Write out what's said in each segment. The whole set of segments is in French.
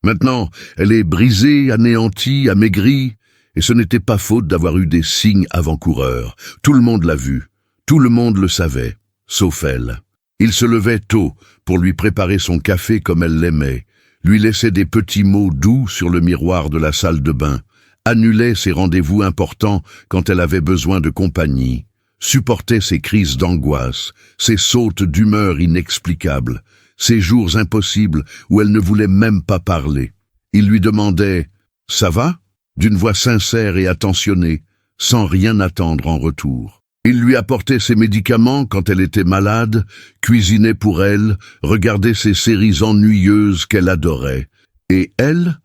Maintenant, elle est brisée, anéantie, amaigrie, et ce n'était pas faute d'avoir eu des signes avant-coureurs. Tout le monde l'a vu, tout le monde le savait, sauf elle. Il se levait tôt pour lui préparer son café comme elle l'aimait, lui laissait des petits mots doux sur le miroir de la salle de bain, annulait ses rendez-vous importants quand elle avait besoin de compagnie, supportait ses crises d'angoisse, ses sautes d'humeur inexplicables, ces jours impossibles où elle ne voulait même pas parler. Il lui demandait « Ça va ?» d'une voix sincère et attentionnée, sans rien attendre en retour. Il lui apportait ses médicaments quand elle était malade, cuisinait pour elle, regardait ses séries ennuyeuses qu'elle adorait. Et elle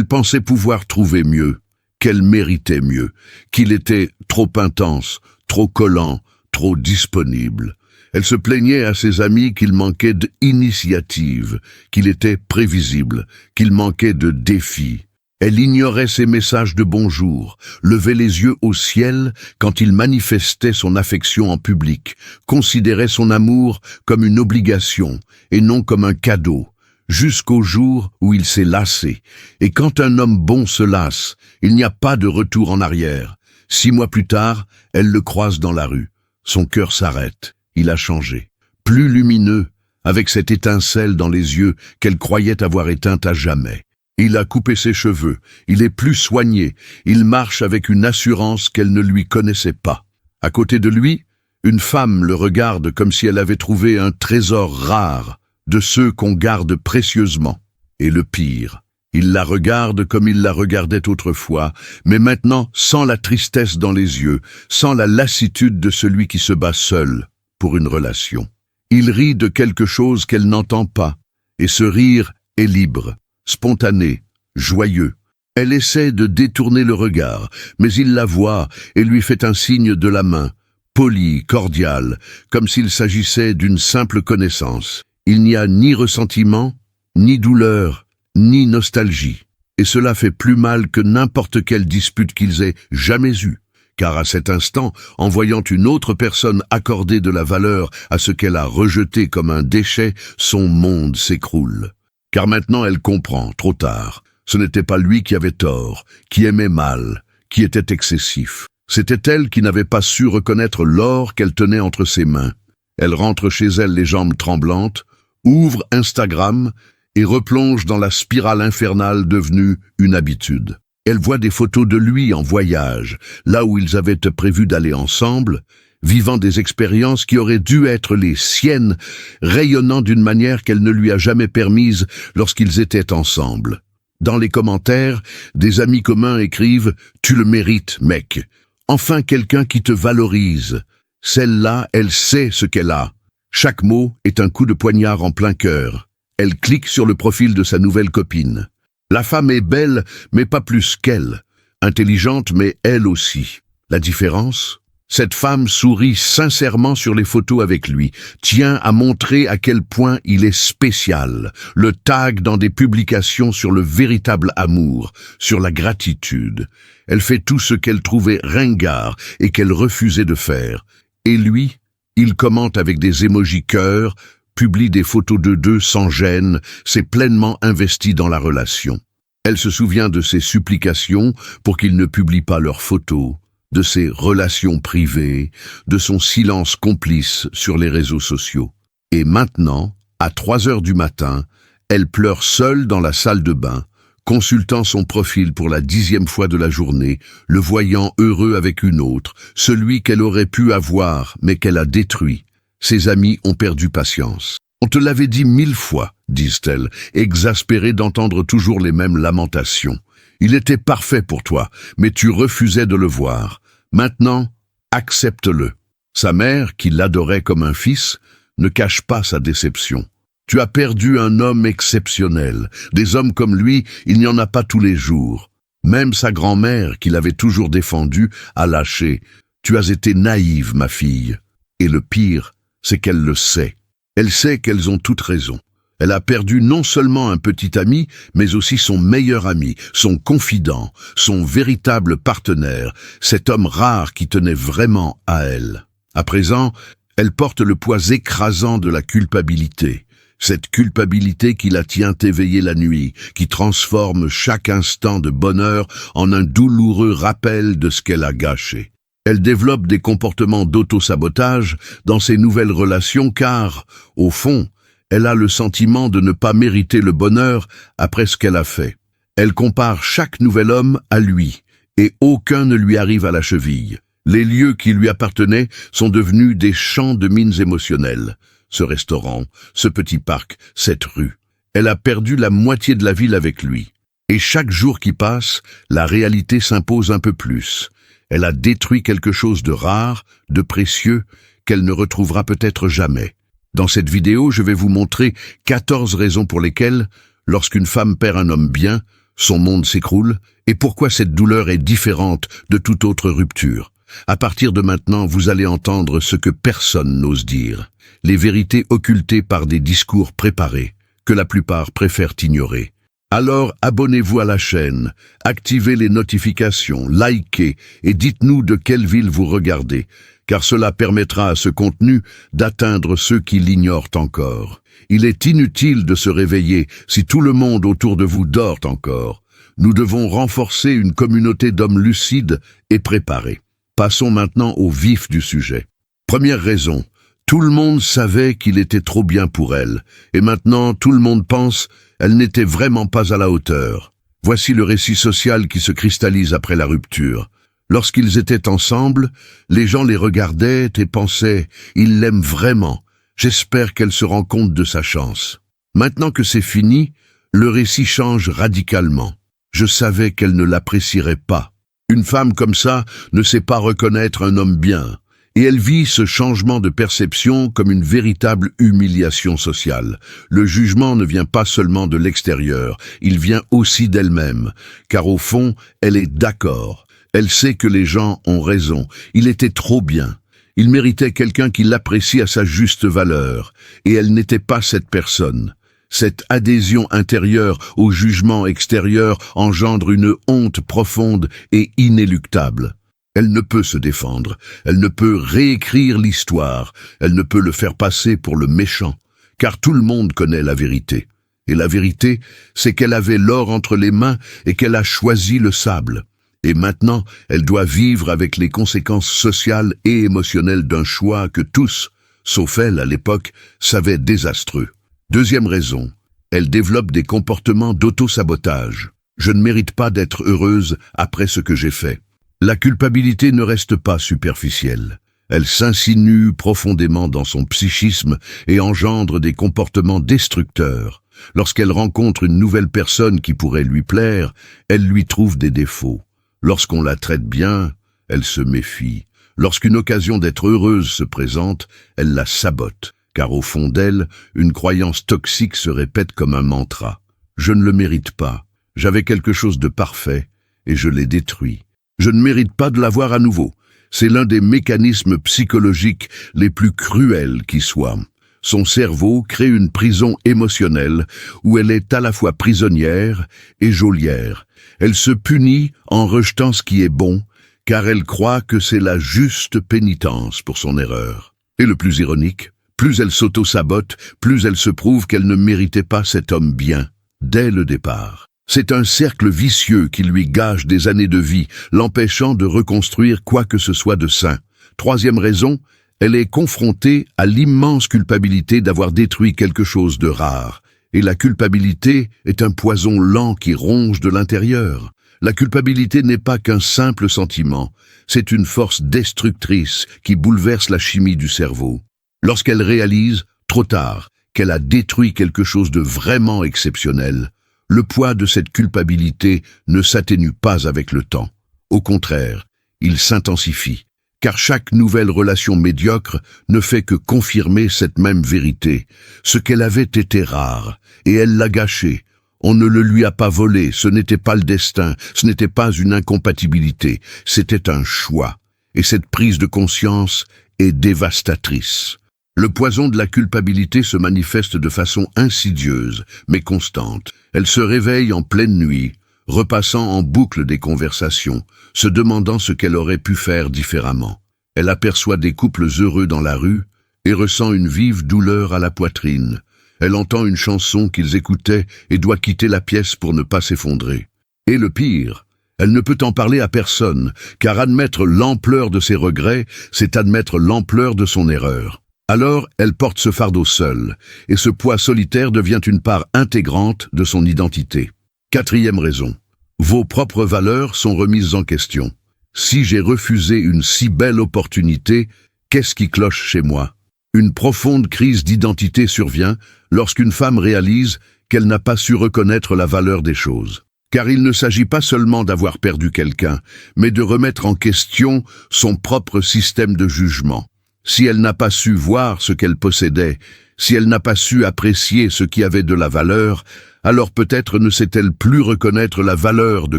pensait pouvoir trouver mieux, qu'elle méritait mieux, qu'il était trop intense, trop collant, trop disponible. Elle se plaignait à ses amis qu'il manquait d'initiative, qu'il était prévisible, qu'il manquait de défis. Elle ignorait ses messages de bonjour, levait les yeux au ciel quand il manifestait son affection en public, considérait son amour comme une obligation et non comme un cadeau, jusqu'au jour où il s'est lassé. Et quand un homme bon se lasse, il n'y a pas de retour en arrière. 6 mois plus tard, elle le croise dans la rue. Son cœur s'arrête. Il a changé. Plus lumineux, avec cette étincelle dans les yeux qu'elle croyait avoir éteinte à jamais. Il a coupé ses cheveux, il est plus soigné, il marche avec une assurance qu'elle ne lui connaissait pas. À côté de lui, une femme le regarde comme si elle avait trouvé un trésor rare, de ceux qu'on garde précieusement. Et le pire, il la regarde comme il la regardait autrefois, mais maintenant sans la tristesse dans les yeux, sans la lassitude de celui qui se bat seul pour une relation. Il rit de quelque chose qu'elle n'entend pas, et ce rire est libre. Spontané, joyeux. Elle essaie de détourner le regard, mais il la voit et lui fait un signe de la main, poli, cordial, comme s'il s'agissait d'une simple connaissance. Il n'y a ni ressentiment, ni douleur, ni nostalgie. Et cela fait plus mal que n'importe quelle dispute qu'ils aient jamais eue. Car à cet instant, en voyant une autre personne accorder de la valeur à ce qu'elle a rejeté comme un déchet, son monde s'écroule. Car maintenant elle comprend, trop tard, ce n'était pas lui qui avait tort, qui aimait mal, qui était excessif. C'était elle qui n'avait pas su reconnaître l'or qu'elle tenait entre ses mains. Elle rentre chez elle les jambes tremblantes, ouvre Instagram et replonge dans la spirale infernale devenue une habitude. Elle voit des photos de lui en voyage, là où ils avaient prévu d'aller ensemble, vivant des expériences qui auraient dû être les siennes, rayonnant d'une manière qu'elle ne lui a jamais permise lorsqu'ils étaient ensemble. Dans les commentaires, des amis communs écrivent « Tu le mérites, mec ». Enfin quelqu'un qui te valorise. Celle-là, elle sait ce qu'elle a. Chaque mot est un coup de poignard en plein cœur. Elle clique sur le profil de sa nouvelle copine. La femme est belle, mais pas plus qu'elle. Intelligente, mais elle aussi. La différence ? Cette femme sourit sincèrement sur les photos avec lui, tient à montrer à quel point il est spécial, le tag dans des publications sur le véritable amour, sur la gratitude. Elle fait tout ce qu'elle trouvait ringard et qu'elle refusait de faire. Et lui, il commente avec des émojis cœur, publie des photos de deux sans gêne, s'est pleinement investi dans la relation. Elle se souvient de ses supplications pour qu'il ne publie pas leurs photos, de ses relations privées, de son silence complice sur les réseaux sociaux. Et maintenant, à 3 heures du matin, elle pleure seule dans la salle de bain, consultant son profil pour la 10e fois de la journée, le voyant heureux avec une autre, celui qu'elle aurait pu avoir, mais qu'elle a détruit. Ses amis ont perdu patience. « On te l'avait dit 1000 fois », disent-elles, exaspérées d'entendre toujours les mêmes lamentations. Il était parfait pour toi, mais tu refusais de le voir. Maintenant, accepte-le. Sa mère, qui l'adorait comme un fils, ne cache pas sa déception. Tu as perdu un homme exceptionnel. Des hommes comme lui, il n'y en a pas tous les jours. Même sa grand-mère, qui l'avait toujours défendu, a lâché. Tu as été naïve, ma fille. Et le pire, c'est qu'elle le sait. Elle sait qu'elles ont toutes raison. Elle a perdu non seulement un petit ami, mais aussi son meilleur ami, son confident, son véritable partenaire, cet homme rare qui tenait vraiment à elle. À présent, elle porte le poids écrasant de la culpabilité. Cette culpabilité qui la tient éveillée la nuit, qui transforme chaque instant de bonheur en un douloureux rappel de ce qu'elle a gâché. Elle développe des comportements d'auto-sabotage dans ses nouvelles relations car, au fond, elle a le sentiment de ne pas mériter le bonheur après ce qu'elle a fait. Elle compare chaque nouvel homme à lui, et aucun ne lui arrive à la cheville. Les lieux qui lui appartenaient sont devenus des champs de mines émotionnelles. Ce restaurant, ce petit parc, cette rue. Elle a perdu la moitié de la ville avec lui. Et chaque jour qui passe, la réalité s'impose un peu plus. Elle a détruit quelque chose de rare, de précieux, qu'elle ne retrouvera peut-être jamais. Dans cette vidéo, je vais vous montrer 14 raisons pour lesquelles, lorsqu'une femme perd un homme bien, son monde s'écroule, et pourquoi cette douleur est différente de toute autre rupture. À partir de maintenant, vous allez entendre ce que personne n'ose dire. Les vérités occultées par des discours préparés, que la plupart préfèrent ignorer. Alors abonnez-vous à la chaîne, activez les notifications, likez et dites-nous de quelle ville vous regardez, car cela permettra à ce contenu d'atteindre ceux qui l'ignorent encore. Il est inutile de se réveiller si tout le monde autour de vous dort encore. Nous devons renforcer une communauté d'hommes lucides et préparés. Passons maintenant au vif du sujet. Première raison, tout le monde savait qu'il était trop bien pour elle, et maintenant tout le monde pense qu'elle n'était vraiment pas à la hauteur. Voici le récit social qui se cristallise après la rupture. Lorsqu'ils étaient ensemble, les gens les regardaient et pensaient « il l'aime vraiment, j'espère qu'elle se rend compte de sa chance ». Maintenant que c'est fini, le récit change radicalement. Je savais qu'elle ne l'apprécierait pas. Une femme comme ça ne sait pas reconnaître un homme bien, et elle vit ce changement de perception comme une véritable humiliation sociale. Le jugement ne vient pas seulement de l'extérieur, il vient aussi d'elle-même, car au fond, elle est d'accord. Elle sait que les gens ont raison, il était trop bien. Il méritait quelqu'un qui l'apprécie à sa juste valeur, et elle n'était pas cette personne. Cette adhésion intérieure au jugement extérieur engendre une honte profonde et inéluctable. Elle ne peut se défendre, elle ne peut réécrire l'histoire, elle ne peut le faire passer pour le méchant, car tout le monde connaît la vérité. Et la vérité, c'est qu'elle avait l'or entre les mains et qu'elle a choisi le sable. Et maintenant, elle doit vivre avec les conséquences sociales et émotionnelles d'un choix que tous, sauf elle à l'époque, savaient désastreux. Deuxième raison, elle développe des comportements d'auto-sabotage. Je ne mérite pas d'être heureuse après ce que j'ai fait. La culpabilité ne reste pas superficielle. Elle s'insinue profondément dans son psychisme et engendre des comportements destructeurs. Lorsqu'elle rencontre une nouvelle personne qui pourrait lui plaire, elle lui trouve des défauts. Lorsqu'on la traite bien, elle se méfie. Lorsqu'une occasion d'être heureuse se présente, elle la sabote. Car au fond d'elle, une croyance toxique se répète comme un mantra. Je ne le mérite pas. J'avais quelque chose de parfait et je l'ai détruit. Je ne mérite pas de l'avoir à nouveau. C'est l'un des mécanismes psychologiques les plus cruels qui soient. Son cerveau crée une prison émotionnelle où elle est à la fois prisonnière et geôlière. Elle se punit en rejetant ce qui est bon, car elle croit que c'est la juste pénitence pour son erreur. Et le plus ironique, plus elle s'auto-sabote, plus elle se prouve qu'elle ne méritait pas cet homme bien, dès le départ. C'est un cercle vicieux qui lui gâche des années de vie, l'empêchant de reconstruire quoi que ce soit de sain. Troisième raison, elle est confrontée à l'immense culpabilité d'avoir détruit quelque chose de rare. Et la culpabilité est un poison lent qui ronge de l'intérieur. La culpabilité n'est pas qu'un simple sentiment, c'est une force destructrice qui bouleverse la chimie du cerveau. Lorsqu'elle réalise, trop tard, qu'elle a détruit quelque chose de vraiment exceptionnel, le poids de cette culpabilité ne s'atténue pas avec le temps. Au contraire, il s'intensifie, car chaque nouvelle relation médiocre ne fait que confirmer cette même vérité. Ce qu'elle avait été rare, et elle l'a gâché. On ne le lui a pas volé, ce n'était pas le destin, ce n'était pas une incompatibilité, c'était un choix. Et cette prise de conscience est dévastatrice. Le poison de la culpabilité se manifeste de façon insidieuse, mais constante. Elle se réveille en pleine nuit, repassant en boucle des conversations, se demandant ce qu'elle aurait pu faire différemment. Elle aperçoit des couples heureux dans la rue et ressent une vive douleur à la poitrine. Elle entend une chanson qu'ils écoutaient et doit quitter la pièce pour ne pas s'effondrer. Et le pire, elle ne peut en parler à personne, car admettre l'ampleur de ses regrets, c'est admettre l'ampleur de son erreur. Alors, elle porte ce fardeau seule, et ce poids solitaire devient une part intégrante de son identité. 4e raison. Vos propres valeurs sont remises en question. Si j'ai refusé une si belle opportunité, qu'est-ce qui cloche chez moi? Une profonde crise d'identité survient lorsqu'une femme réalise qu'elle n'a pas su reconnaître la valeur des choses. Car il ne s'agit pas seulement d'avoir perdu quelqu'un, mais de remettre en question son propre système de jugement. Si elle n'a pas su voir ce qu'elle possédait, si elle n'a pas su apprécier ce qui avait de la valeur, alors peut-être ne sait-elle plus reconnaître la valeur de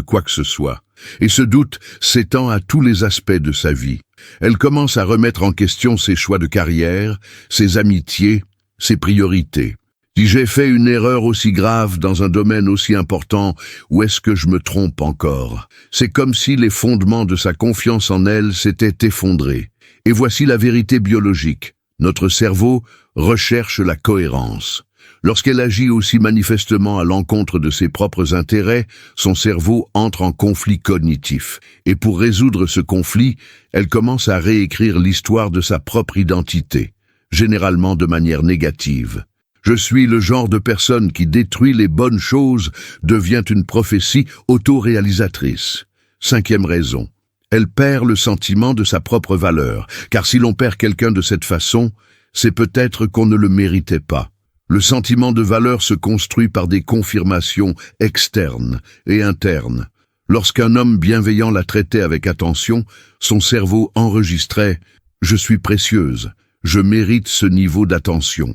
quoi que ce soit. Et ce doute s'étend à tous les aspects de sa vie. Elle commence à remettre en question ses choix de carrière, ses amitiés, ses priorités. Si j'ai fait une erreur aussi grave dans un domaine aussi important, où est-ce que je me trompe encore? C'est comme si les fondements de sa confiance en elle s'étaient effondrés. Et voici la vérité biologique. Notre cerveau recherche la cohérence. Lorsqu'elle agit aussi manifestement à l'encontre de ses propres intérêts, son cerveau entre en conflit cognitif. Et pour résoudre ce conflit, elle commence à réécrire l'histoire de sa propre identité, généralement de manière négative. Je suis le genre de personne qui détruit les bonnes choses devient une prophétie autoréalisatrice. 5e raison. Elle perd le sentiment de sa propre valeur, car si l'on perd quelqu'un de cette façon, c'est peut-être qu'on ne le méritait pas. Le sentiment de valeur se construit par des confirmations externes et internes. Lorsqu'un homme bienveillant la traitait avec attention, son cerveau enregistrait « Je suis précieuse, je mérite ce niveau d'attention ».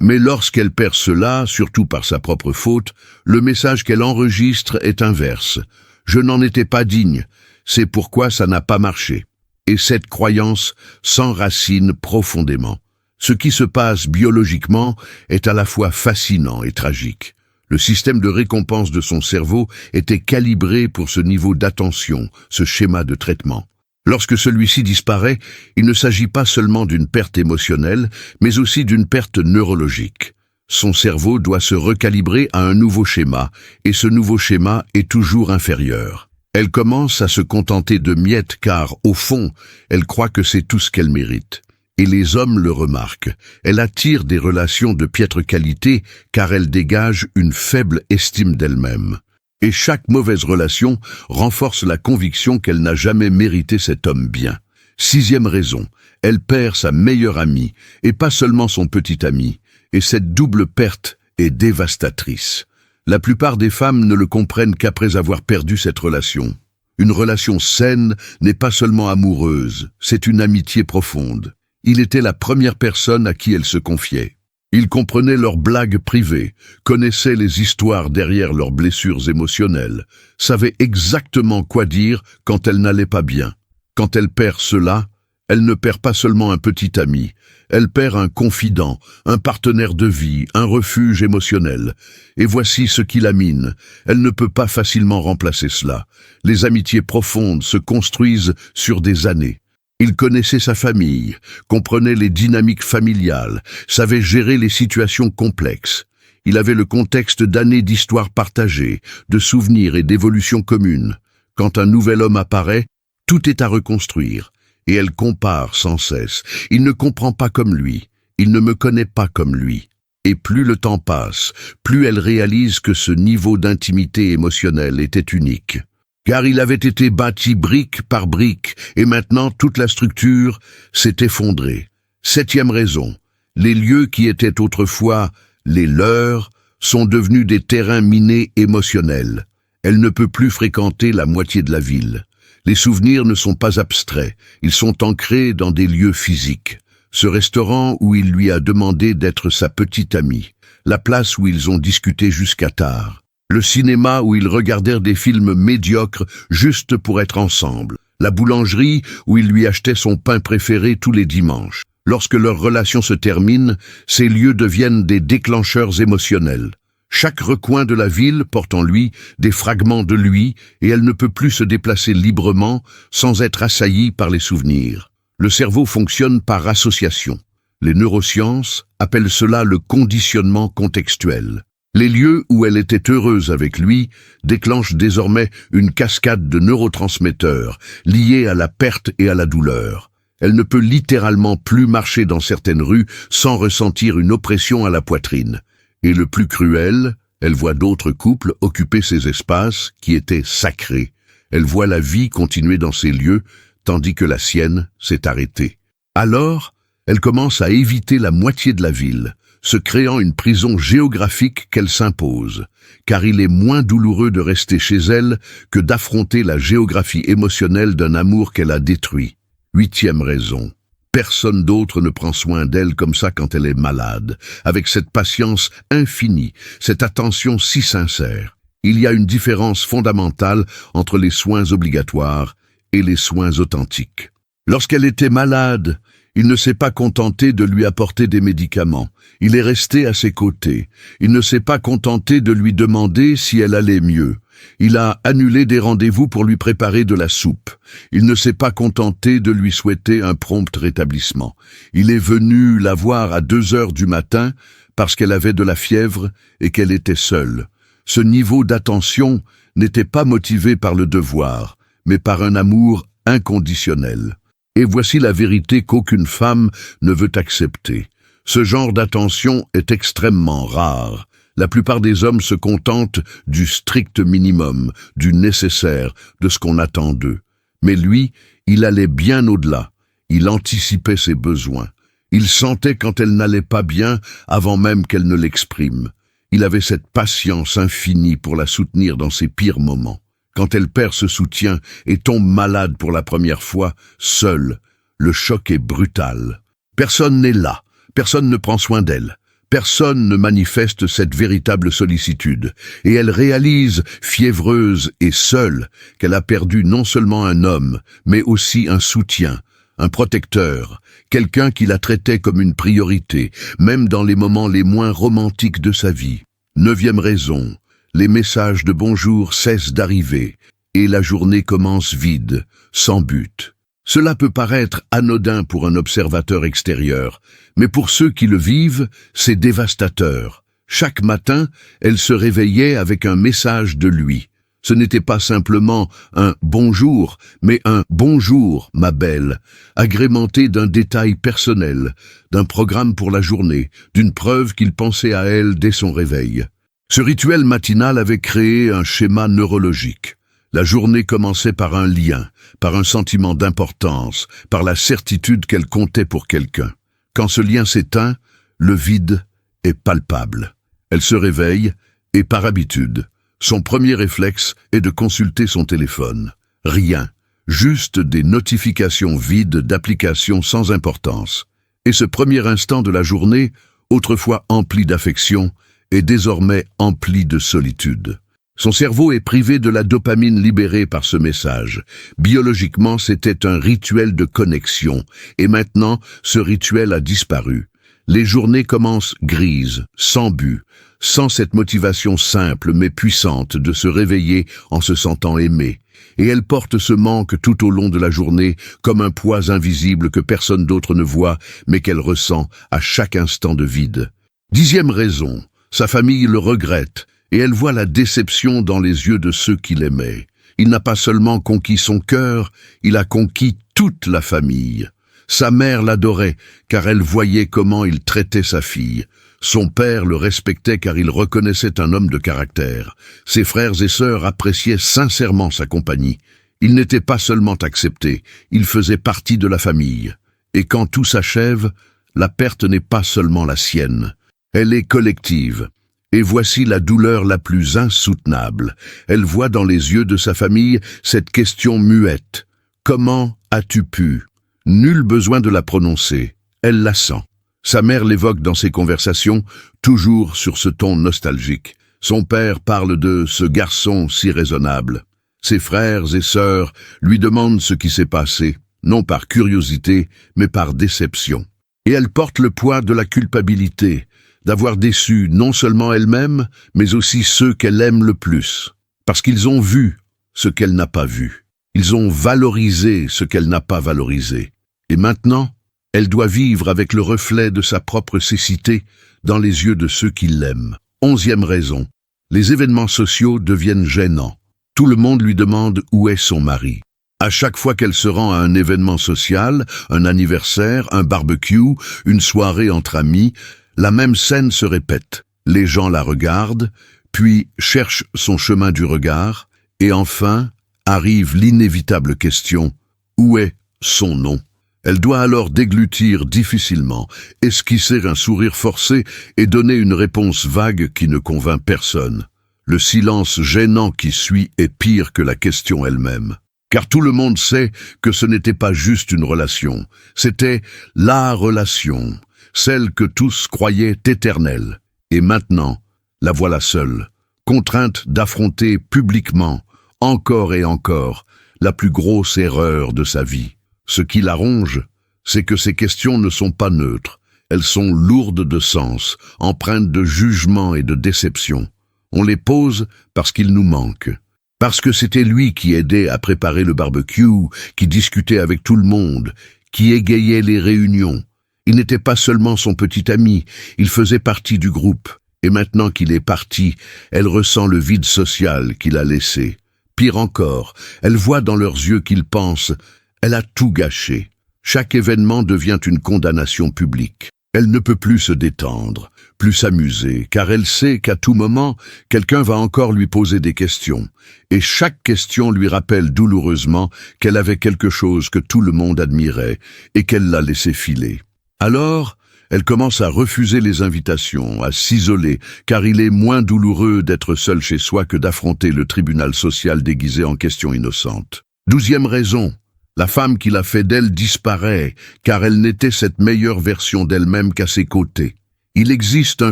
Mais lorsqu'elle perd cela, surtout par sa propre faute, le message qu'elle enregistre est inverse. « Je n'en étais pas digne, c'est pourquoi ça n'a pas marché ». Et cette croyance s'enracine profondément. Ce qui se passe biologiquement est à la fois fascinant et tragique. Le système de récompense de son cerveau était calibré pour ce niveau d'attention, ce schéma de traitement. Lorsque celui-ci disparaît, il ne s'agit pas seulement d'une perte émotionnelle, mais aussi d'une perte neurologique. Son cerveau doit se recalibrer à un nouveau schéma, et ce nouveau schéma est toujours inférieur. Elle commence à se contenter de miettes car, au fond, elle croit que c'est tout ce qu'elle mérite. Et les hommes le remarquent. Elle attire des relations de piètre qualité car elle dégage une faible estime d'elle-même. Et chaque mauvaise relation renforce la conviction qu'elle n'a jamais mérité cet homme bien. 6e raison, elle perd sa meilleure amie, et pas seulement son petit ami. Et cette double perte est dévastatrice. La plupart des femmes ne le comprennent qu'après avoir perdu cette relation. Une relation saine n'est pas seulement amoureuse, c'est une amitié profonde. Il était la première personne à qui elle se confiait. Il comprenait leurs blagues privées, connaissait les histoires derrière leurs blessures émotionnelles, savait exactement quoi dire quand elle n'allait pas bien. Quand elle perd cela, elle ne perd pas seulement un petit ami, elle perd un confident, un partenaire de vie, un refuge émotionnel. Et voici ce qui la mine. Elle ne peut pas facilement remplacer cela. Les amitiés profondes se construisent sur des années. Il connaissait sa famille, comprenait les dynamiques familiales, savait gérer les situations complexes. Il avait le contexte d'années d'histoires partagées, de souvenirs et d'évolutions communes. Quand un nouvel homme apparaît, tout est à reconstruire. Et elle compare sans cesse. Il ne comprend pas comme lui. Il ne me connaît pas comme lui. Et plus le temps passe, plus elle réalise que ce niveau d'intimité émotionnelle était unique. Car il avait été bâti brique par brique, et maintenant toute la structure s'est effondrée. 7e raison, les lieux qui étaient autrefois les leurs sont devenus des terrains minés émotionnels. Elle ne peut plus fréquenter la moitié de la ville. Les souvenirs ne sont pas abstraits, ils sont ancrés dans des lieux physiques. Ce restaurant où il lui a demandé d'être sa petite amie, la place où ils ont discuté jusqu'à tard. Le cinéma où ils regardèrent des films médiocres juste pour être ensemble. La boulangerie où il lui achetait son pain préféré tous les dimanches. Lorsque leur relation se termine, ces lieux deviennent des déclencheurs émotionnels. Chaque recoin de la ville porte en lui des fragments de lui et elle ne peut plus se déplacer librement sans être assaillie par les souvenirs. Le cerveau fonctionne par association. Les neurosciences appellent cela le conditionnement contextuel. Les lieux où elle était heureuse avec lui déclenchent désormais une cascade de neurotransmetteurs liés à la perte et à la douleur. Elle ne peut littéralement plus marcher dans certaines rues sans ressentir une oppression à la poitrine. Et le plus cruel, elle voit d'autres couples occuper ces espaces qui étaient sacrés. Elle voit la vie continuer dans ces lieux, tandis que la sienne s'est arrêtée. Alors, elle commence à éviter la moitié de la ville, se créant une prison géographique qu'elle s'impose, car il est moins douloureux de rester chez elle que d'affronter la géographie émotionnelle d'un amour qu'elle a détruit. 8e raison. Personne d'autre ne prend soin d'elle comme ça quand elle est malade, avec cette patience infinie, cette attention si sincère. Il y a une différence fondamentale entre les soins obligatoires et les soins authentiques. Lorsqu'elle était malade, il ne s'est pas contenté de lui apporter des médicaments. Il est resté à ses côtés. Il ne s'est pas contenté de lui demander si elle allait mieux. Il a annulé des rendez-vous pour lui préparer de la soupe. Il ne s'est pas contenté de lui souhaiter un prompt rétablissement. Il est venu la voir à 2 heures du matin parce qu'elle avait de la fièvre et qu'elle était seule. Ce niveau d'attention n'était pas motivé par le devoir, mais par un amour inconditionnel. Et voici la vérité qu'aucune femme ne veut accepter. Ce genre d'attention est extrêmement rare. La plupart des hommes se contentent du strict minimum, du nécessaire, de ce qu'on attend d'eux. Mais lui, il allait bien au-delà. Il anticipait ses besoins. Il sentait quand elle n'allait pas bien avant même qu'elle ne l'exprime. Il avait cette patience infinie pour la soutenir dans ses pires moments. Quand elle perd ce soutien et tombe malade pour la première fois, seule, le choc est brutal. Personne n'est là, personne ne prend soin d'elle. Personne ne manifeste cette véritable sollicitude, et elle réalise, fiévreuse et seule, qu'elle a perdu non seulement un homme, mais aussi un soutien, un protecteur, quelqu'un qui la traitait comme une priorité, même dans les moments les moins romantiques de sa vie. 9e raison, les messages de bonjour cessent d'arriver, et la journée commence vide, sans but. Cela peut paraître anodin pour un observateur extérieur, mais pour ceux qui le vivent, c'est dévastateur. Chaque matin, elle se réveillait avec un message de lui. Ce n'était pas simplement un « bonjour », mais un « bonjour, ma belle », agrémenté d'un détail personnel, d'un programme pour la journée, d'une preuve qu'il pensait à elle dès son réveil. Ce rituel matinal avait créé un schéma neurologique. La journée commençait par un lien, par un sentiment d'importance, par la certitude qu'elle comptait pour quelqu'un. Quand ce lien s'éteint, le vide est palpable. Elle se réveille et, par habitude, son premier réflexe est de consulter son téléphone. Rien, juste des notifications vides d'applications sans importance. Et ce premier instant de la journée, autrefois empli d'affection, est désormais empli de solitude. Son cerveau est privé de la dopamine libérée par ce message. Biologiquement, c'était un rituel de connexion, et maintenant, ce rituel a disparu. Les journées commencent grises, sans but, sans cette motivation simple mais puissante de se réveiller en se sentant aimé. Et elle porte ce manque tout au long de la journée comme un poids invisible que personne d'autre ne voit, mais qu'elle ressent à chaque instant de vide. 10e raison, sa famille le regrette, et elle voit la déception dans les yeux de ceux qui l'aimaient. Il n'a pas seulement conquis son cœur, il a conquis toute la famille. Sa mère l'adorait, car elle voyait comment il traitait sa fille. Son père le respectait car il reconnaissait un homme de caractère. Ses frères et sœurs appréciaient sincèrement sa compagnie. Il n'était pas seulement accepté, il faisait partie de la famille. Et quand tout s'achève, la perte n'est pas seulement la sienne. Elle est collective. Et voici la douleur la plus insoutenable. Elle voit dans les yeux de sa famille cette question muette. Comment as-tu pu? Nul besoin de la prononcer. Elle la sent. Sa mère l'évoque dans ses conversations, toujours sur ce ton nostalgique. Son père parle de ce garçon si raisonnable. Ses frères et sœurs lui demandent ce qui s'est passé, non par curiosité, mais par déception. Et elle porte le poids de la culpabilité, d'avoir déçu non seulement elle-même, mais aussi ceux qu'elle aime le plus. Parce qu'ils ont vu ce qu'elle n'a pas vu. Ils ont valorisé ce qu'elle n'a pas valorisé. Et maintenant, Elle doit vivre avec le reflet de sa propre cécité dans les yeux de ceux qui l'aiment. 11e raison. Les événements sociaux deviennent gênants. Tout le monde lui demande où est son mari. À chaque fois qu'elle se rend à un événement social, un anniversaire, un barbecue, une soirée entre amis, la même scène se répète. Les gens la regardent, puis cherchent son chemin du regard, et enfin arrive l'inévitable question « Où est son nom ?» Elle doit alors déglutir difficilement, esquisser un sourire forcé et donner une réponse vague qui ne convainc personne. Le silence gênant qui suit est pire que la question elle-même. Car tout le monde sait que ce n'était pas juste une relation, c'était la relation, celle que tous croyaient éternelle. Et maintenant, la voilà seule, contrainte d'affronter publiquement, encore et encore, la plus grosse erreur de sa vie. Ce qui la ronge, c'est que ces questions ne sont pas neutres. Elles sont lourdes de sens, empreintes de jugement et de déception. On les pose parce qu'il nous manque. Parce que c'était lui qui aidait à préparer le barbecue, qui discutait avec tout le monde, qui égayait les réunions. Il n'était pas seulement son petit ami, il faisait partie du groupe. Et maintenant qu'il est parti, elle ressent le vide social qu'il a laissé. Pire encore, elle voit dans leurs yeux qu'ils pensent « elle a tout gâché ». Chaque événement devient une condamnation publique. Elle ne peut plus se détendre, plus s'amuser, car elle sait qu'à tout moment, quelqu'un va encore lui poser des questions. Et chaque question lui rappelle douloureusement qu'elle avait quelque chose que tout le monde admirait et qu'elle l'a laissé filer. Alors, elle commence à refuser les invitations, à s'isoler, car il est moins douloureux d'être seule chez soi que d'affronter le tribunal social déguisé en questions innocentes. 12e raison. La femme qui l'a fait d'elle disparaît, car elle n'était cette meilleure version d'elle-même qu'à ses côtés. Il existe un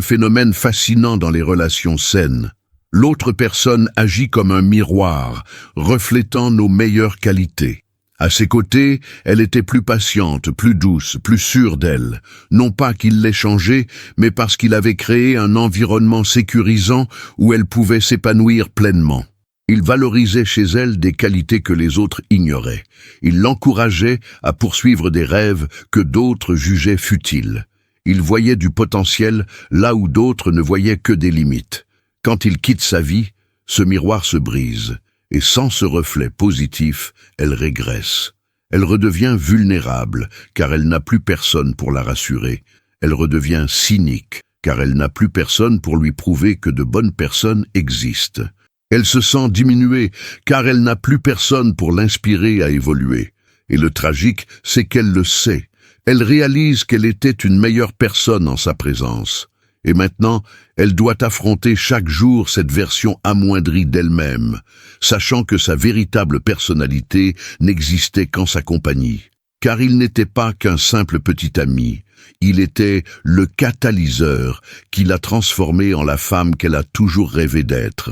phénomène fascinant dans les relations saines. L'autre personne agit comme un miroir, reflétant nos meilleures qualités. À ses côtés, elle était plus patiente, plus douce, plus sûre d'elle. Non pas qu'il l'ait changée, mais parce qu'il avait créé un environnement sécurisant où elle pouvait s'épanouir pleinement. Il valorisait chez elle des qualités que les autres ignoraient. Il l'encourageait à poursuivre des rêves que d'autres jugeaient futiles. Il voyait du potentiel là où d'autres ne voyaient que des limites. Quand il quitte sa vie, ce miroir se brise, et sans ce reflet positif, elle régresse. Elle redevient vulnérable, car elle n'a plus personne pour la rassurer. Elle redevient cynique, car elle n'a plus personne pour lui prouver que de bonnes personnes existent. Elle se sent diminuée, car elle n'a plus personne pour l'inspirer à évoluer. Et le tragique, c'est qu'elle le sait. Elle réalise qu'elle était une meilleure personne en sa présence. Et maintenant, elle doit affronter chaque jour cette version amoindrie d'elle-même, sachant que sa véritable personnalité n'existait qu'en sa compagnie. Car il n'était pas qu'un simple petit ami, il était le catalyseur qui l'a transformée en la femme qu'elle a toujours rêvé d'être.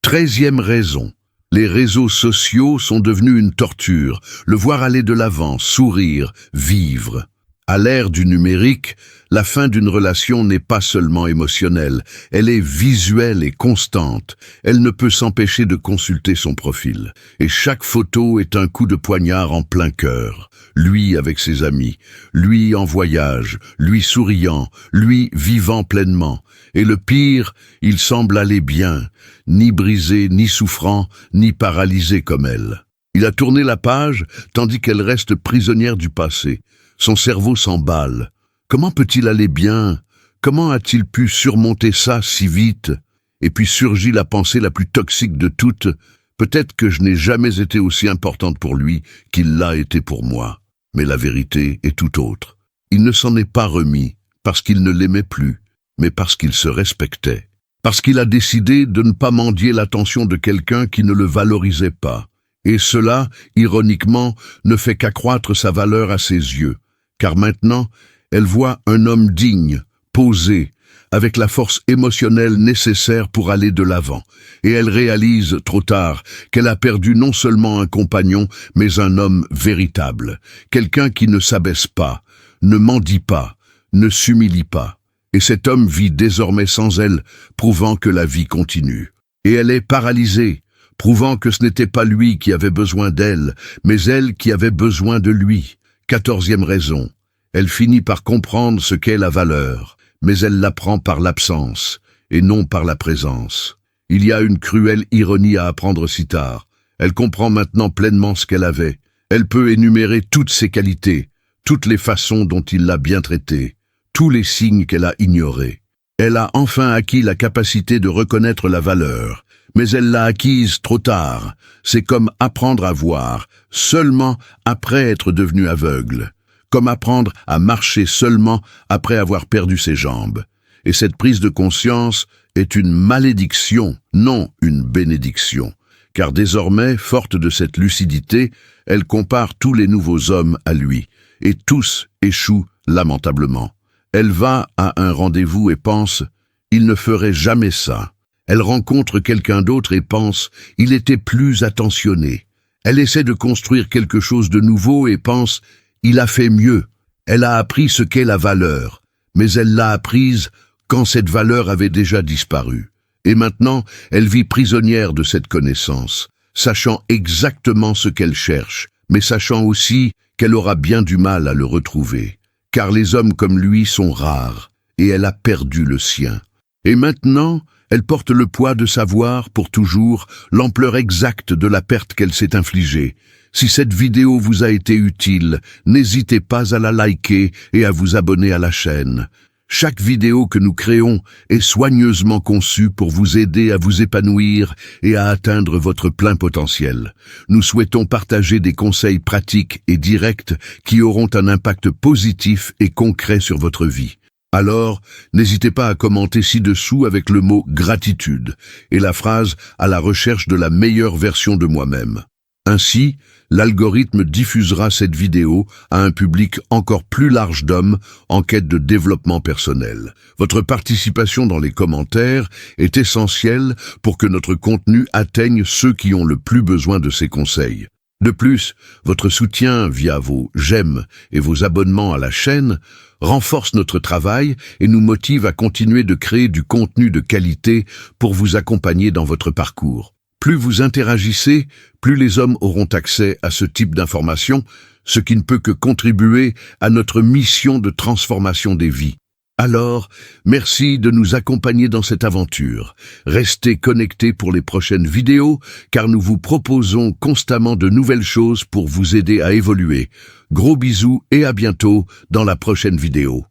13e raison. Les réseaux sociaux sont devenus une torture. Le voir aller de l'avant, sourire, vivre. À l'ère du numérique, la fin d'une relation n'est pas seulement émotionnelle, elle est visuelle et constante. Elle ne peut s'empêcher de consulter son profil. Et chaque photo est un coup de poignard en plein cœur. Lui avec ses amis, lui en voyage, lui souriant, lui vivant pleinement. Et le pire, il semble aller bien, ni brisé, ni souffrant, ni paralysé comme elle. Il a tourné la page, tandis qu'elle reste prisonnière du passé. Son cerveau s'emballe. Comment peut-il aller bien? Comment a-t-il pu surmonter ça si vite? Et puis surgit la pensée la plus toxique de toutes. Peut-être que je n'ai jamais été aussi importante pour lui qu'il l'a été pour moi. Mais la vérité est tout autre. Il ne s'en est pas remis, parce qu'il ne l'aimait plus, mais parce qu'il se respectait. Parce qu'il a décidé de ne pas mendier l'attention de quelqu'un qui ne le valorisait pas. Et cela, ironiquement, ne fait qu'accroître sa valeur à ses yeux. Car maintenant, elle voit un homme digne, posé, avec la force émotionnelle nécessaire pour aller de l'avant. Et elle réalise, trop tard, qu'elle a perdu non seulement un compagnon, mais un homme véritable. Quelqu'un qui ne s'abaisse pas, ne mendie pas, ne s'humilie pas. Et cet homme vit désormais sans elle, prouvant que la vie continue. Et elle est paralysée, prouvant que ce n'était pas lui qui avait besoin d'elle, mais elle qui avait besoin de lui. 14e raison. Elle finit par comprendre ce qu'est la valeur, mais elle l'apprend par l'absence, et non par la présence. Il y a une cruelle ironie à apprendre si tard. Elle comprend maintenant pleinement ce qu'elle avait. Elle peut énumérer toutes ses qualités, toutes les façons dont il l'a bien traitée, tous les signes qu'elle a ignorés. Elle a enfin acquis la capacité de reconnaître la valeur, mais elle l'a acquise trop tard. C'est comme apprendre à voir, seulement après être devenu aveugle. Comme apprendre à marcher seulement après avoir perdu ses jambes. Et cette prise de conscience est une malédiction, non une bénédiction. Car désormais, forte de cette lucidité, elle compare tous les nouveaux hommes à lui, et tous échouent lamentablement. Elle va à un rendez-vous et pense « il ne ferait jamais ça ». Elle rencontre quelqu'un d'autre et pense « il était plus attentionné ». Elle essaie de construire quelque chose de nouveau et pense « il a fait mieux ». Elle a appris ce qu'est la valeur, mais elle l'a apprise quand cette valeur avait déjà disparu. Et maintenant, elle vit prisonnière de cette connaissance, sachant exactement ce qu'elle cherche, mais sachant aussi qu'elle aura bien du mal à le retrouver. Car les hommes comme lui sont rares, et elle a perdu le sien. Et maintenant, elle porte le poids de savoir, pour toujours, l'ampleur exacte de la perte qu'elle s'est infligée. Si cette vidéo vous a été utile, n'hésitez pas à la liker et à vous abonner à la chaîne. Chaque vidéo que nous créons est soigneusement conçue pour vous aider à vous épanouir et à atteindre votre plein potentiel. Nous souhaitons partager des conseils pratiques et directs qui auront un impact positif et concret sur votre vie. Alors, n'hésitez pas à commenter ci-dessous avec le mot « gratitude » et la phrase « à la recherche de la meilleure version de moi-même ». Ainsi, l'algorithme diffusera cette vidéo à un public encore plus large d'hommes en quête de développement personnel. Votre participation dans les commentaires est essentielle pour que notre contenu atteigne ceux qui ont le plus besoin de ces conseils. De plus, votre soutien via vos j'aime et vos abonnements à la chaîne renforce notre travail et nous motive à continuer de créer du contenu de qualité pour vous accompagner dans votre parcours. Plus vous interagissez, plus les hommes auront accès à ce type d'informations, ce qui ne peut que contribuer à notre mission de transformation des vies. Alors, merci de nous accompagner dans cette aventure. Restez connectés pour les prochaines vidéos, car nous vous proposons constamment de nouvelles choses pour vous aider à évoluer. Gros bisous et à bientôt dans la prochaine vidéo.